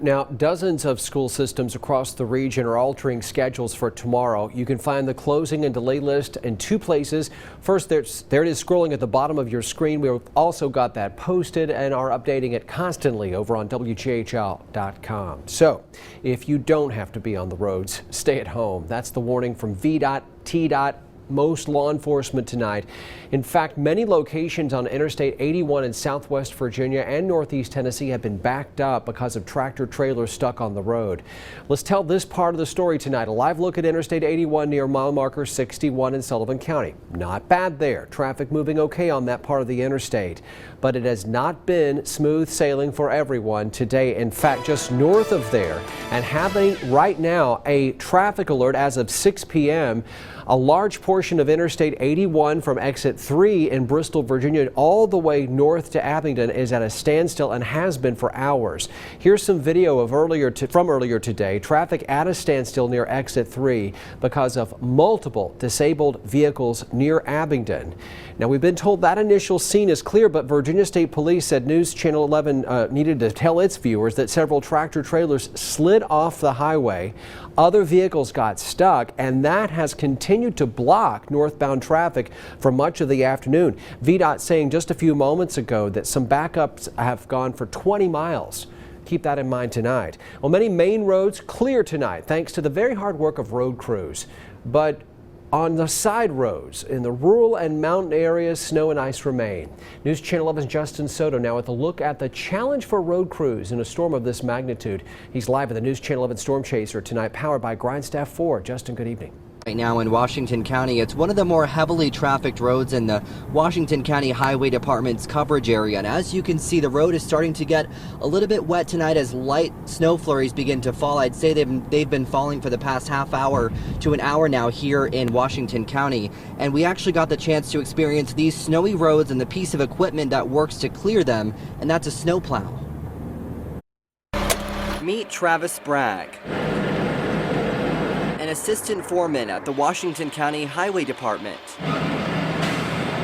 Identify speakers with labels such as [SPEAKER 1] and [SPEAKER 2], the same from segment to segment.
[SPEAKER 1] Now, dozens of school systems across the region are altering schedules for tomorrow. You can find the closing and delay list in two places. First, there it is scrolling at the bottom of your screen. We've also got that posted and are updating it constantly over on WJHL.com. So if you don't have to be on the roads, stay at home. That's the warning from VDOT, TDOT, most law enforcement tonight. In fact, many locations on Interstate 81 in Southwest Virginia and Northeast Tennessee have been backed up because of tractor trailers stuck on the road. Let's tell this part of the story tonight. A live look at Interstate 81 near mile marker 61 in Sullivan County. Not bad there. Traffic moving okay on that part of the interstate. But it has not been smooth sailing for everyone today. In fact, just north of there and having right now a traffic alert as of 6 p.m. A large portion of Interstate 81 from exit 3 in Bristol, Virginia, all the way north to Abingdon is at a standstill and has been for hours. Here's some video of from earlier today. Traffic at a standstill near exit 3 because of multiple disabled vehicles near Abingdon. Now, we've been told that initial scene is clear, but Virginia State Police said News Channel 11 needed to tell its viewers that several tractor trailers slid off the highway. Other vehicles got stuck, and that has continued to block northbound traffic for much of the afternoon. VDOT saying just a few moments ago that some backups have gone for 20 miles. Keep that in mind tonight. Well, many main roads clear tonight thanks to the very hard work of road crews. But on the side roads in the rural and mountain areas, snow and ice remain. News Channel 11's Justin Soto now with a look at the challenge for road crews in a storm of this magnitude. He's live at the News Channel 11 Storm Chaser tonight, powered by Grindstaff 4. Justin, good evening.
[SPEAKER 2] Right now in Washington County, it's one of the more heavily trafficked roads in the Washington County Highway Department's coverage area. And as you can see, the road is starting to get a little bit wet tonight as light snow flurries begin to fall. I'd say they've been falling for the past half hour to an hour now here in Washington County. And we actually got the chance to experience these snowy roads and the piece of equipment that works to clear them, and that's a snowplow. Meet Travis Bragg, an assistant foreman at the Washington County Highway Department,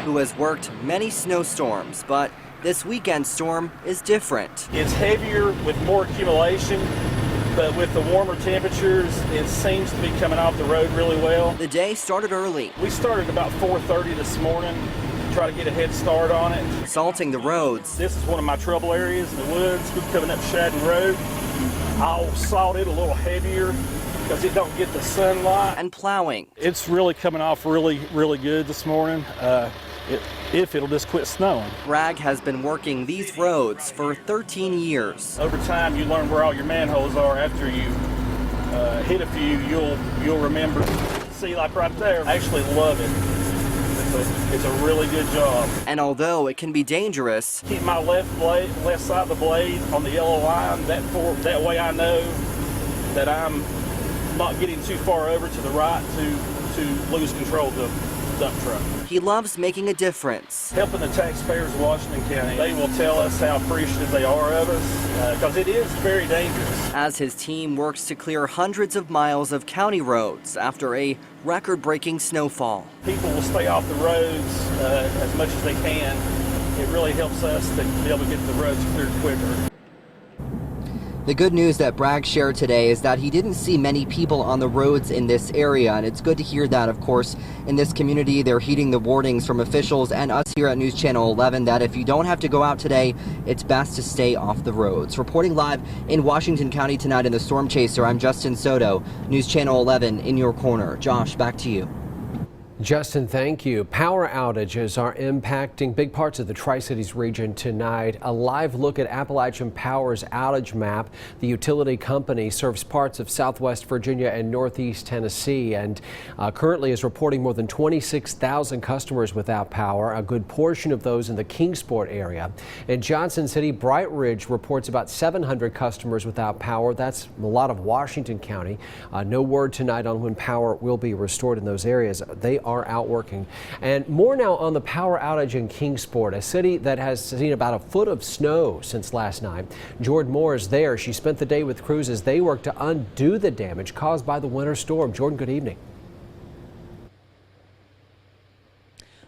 [SPEAKER 2] who has worked many snowstorms, but this weekend storm is different.
[SPEAKER 3] It's heavier with more accumulation, but with the warmer temperatures, it seems to be coming off the road really well.
[SPEAKER 2] The day started early.
[SPEAKER 3] We started about 4:30 this morning, try to get a head start on it.
[SPEAKER 2] Salting the roads.
[SPEAKER 3] This is one of my trouble areas in the woods. We're coming up Shadden Road. I'll salt it a little heavier because it don't get the sunlight.
[SPEAKER 2] And plowing.
[SPEAKER 3] It's really coming off really good this morning, if it'll just quit snowing.
[SPEAKER 2] Bragg has been working these roads for 13 years.
[SPEAKER 3] Over time, you learn where all your manholes are. After you hit a few, you'll remember. See, like right there, I actually love it. It's a really good job.
[SPEAKER 2] And although it can be dangerous,
[SPEAKER 3] keep my left side of the blade on the yellow line. That way I know that I'm not getting too far over to the right to lose control of the dump truck.
[SPEAKER 2] He loves making a difference.
[SPEAKER 3] Helping the taxpayers of Washington County. They will tell us how appreciative they are of us because it is very dangerous.
[SPEAKER 2] As his team works to clear hundreds of miles of county roads after a record-breaking snowfall.
[SPEAKER 3] People will stay off the roads as much as they can. It really helps us to be able to get the roads cleared quicker.
[SPEAKER 2] The good news that Bragg shared today is that he didn't see many people on the roads in this area, and it's good to hear that, of course, in this community they're heeding the warnings from officials and us here at News Channel 11 that if you don't have to go out today, it's best to stay off the roads. Reporting live in Washington County tonight in the Storm Chaser, I'm Justin Soto, News Channel 11 in your corner. Josh, back to you.
[SPEAKER 1] Justin, thank you. Power outages are impacting big parts of the Tri-Cities region tonight. A live look at Appalachian Power's outage map. The utility company serves parts of Southwest Virginia and Northeast Tennessee and currently is reporting more than 26,000 customers without power, a good portion of those in the Kingsport area. In Johnson City, Bright Ridge reports about 700 customers without power. That's a lot of Washington County. No word tonight on when power will be restored in those areas. They are out working. And more now on the power outage in Kingsport, a city that has seen about a foot of snow since last night. Jordan Moore is there. She spent the day with crews as they work to undo the damage caused by the winter storm. Jordan, good evening.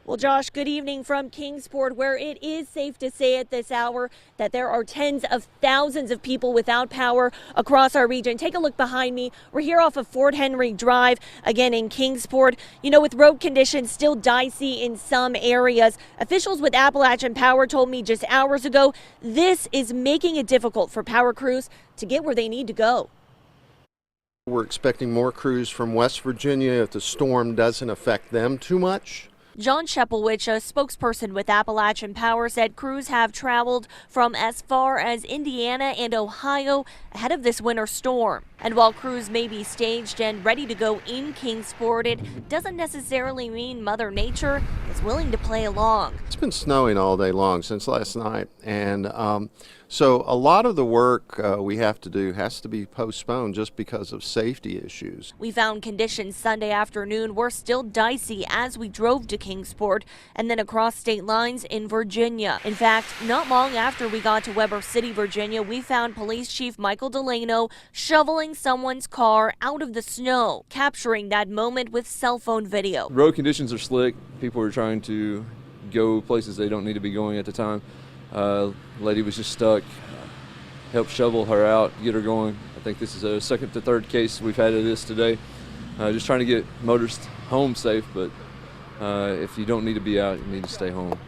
[SPEAKER 4] Well, Josh, good evening from Kingsport, where it is safe to say at this hour that there are tens of thousands of people without power across our region. Take a look behind me. We're here off of Fort Henry Drive, again in Kingsport. You know, with road conditions still dicey in some areas, officials with Appalachian Power told me just hours ago this is making it difficult for power crews to get where they need to go.
[SPEAKER 5] We're expecting more crews from West Virginia if the storm doesn't affect them too much.
[SPEAKER 4] John Shepelwich, a spokesperson with Appalachian Power, said crews have traveled from as far as Indiana and Ohio ahead of this winter storm. And while crews may be staged and ready to go in Kingsport, it doesn't necessarily mean Mother Nature is willing to play along.
[SPEAKER 5] It's been snowing all day long since last night, and so a lot of the work we have to do has to be postponed just because of safety issues.
[SPEAKER 4] We found conditions Sunday afternoon were still dicey as we drove to Kingsport and then across state lines in Virginia. In fact, not long after we got to Weber City, Virginia, we found Police Chief Michael Delano shoveling someone's car out of the snow, capturing that moment with cell phone video.
[SPEAKER 6] Road conditions are slick. People are trying to go places they don't need to be going at the time. Lady was just stuck. Helped shovel her out, get her going. I think this is a second to third case we've had of this today. Just trying to get motorists home safe, but if you don't need to be out, you need to stay home.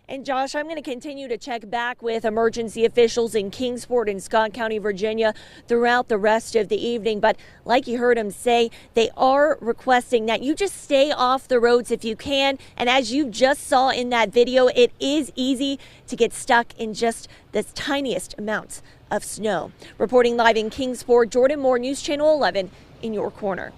[SPEAKER 4] And Josh, I'm going to continue to check back with emergency officials in Kingsport and Scott County, Virginia throughout the rest of the evening. But like you heard him say, they are requesting that you just stay off the roads if you can. And as you just saw in that video, it is easy to get stuck in just the tiniest amounts of snow. Reporting live in Kingsport, Jordan Moore, News Channel 11 in your corner.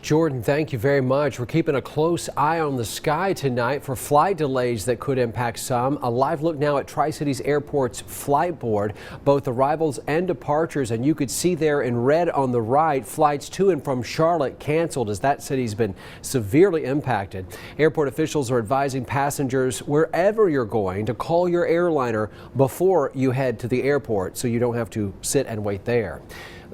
[SPEAKER 1] Jordan, thank you very much. We're keeping a close eye on the sky tonight for flight delays that could impact some. A live look now at Tri-Cities Airport's flight board, both arrivals and departures, and you could see there in red on the right, flights to and from Charlotte canceled as that city's been severely impacted. Airport officials are advising passengers wherever you're going to call your airliner before you head to the airport so you don't have to sit and wait there.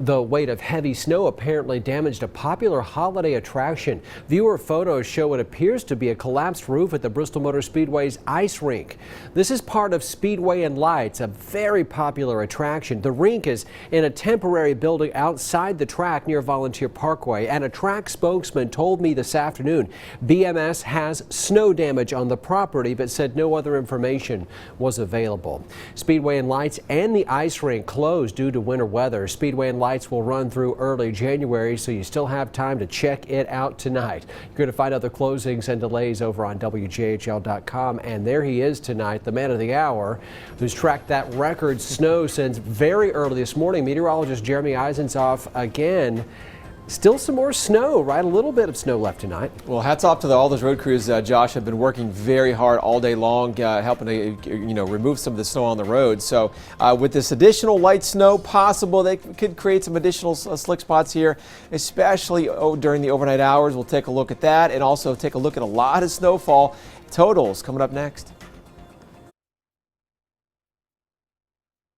[SPEAKER 1] The weight of heavy snow apparently damaged a popular holiday attraction. Viewer photos show what appears to be a collapsed roof at the Bristol Motor Speedway's ice rink. This is part of Speedway and Lights, a very popular attraction. The rink is in a temporary building outside the track near Volunteer Parkway, and a track spokesman told me this afternoon BMS has snow damage on the property but said no other information was available. Speedway and Lights and the ice rink closed due to winter weather. Speedway and Lights will run through early January, so you still have time to check it out tonight. You're going to find other closings and delays over on WJHL.com. And there he is tonight, the man of the hour, who's tracked that record snow since very early this morning. Meteorologist Jeremy Eisensoff again. Still some more snow, right? A little bit of snow left tonight.
[SPEAKER 7] Well, hats off to all those road crews, Josh, have been working very hard all day long, helping to remove some of the snow on the road. So with this additional light snow possible, they could create some additional slick spots here, especially during the overnight hours. We'll take a look at that and also take a look at a lot of snowfall totals coming up next.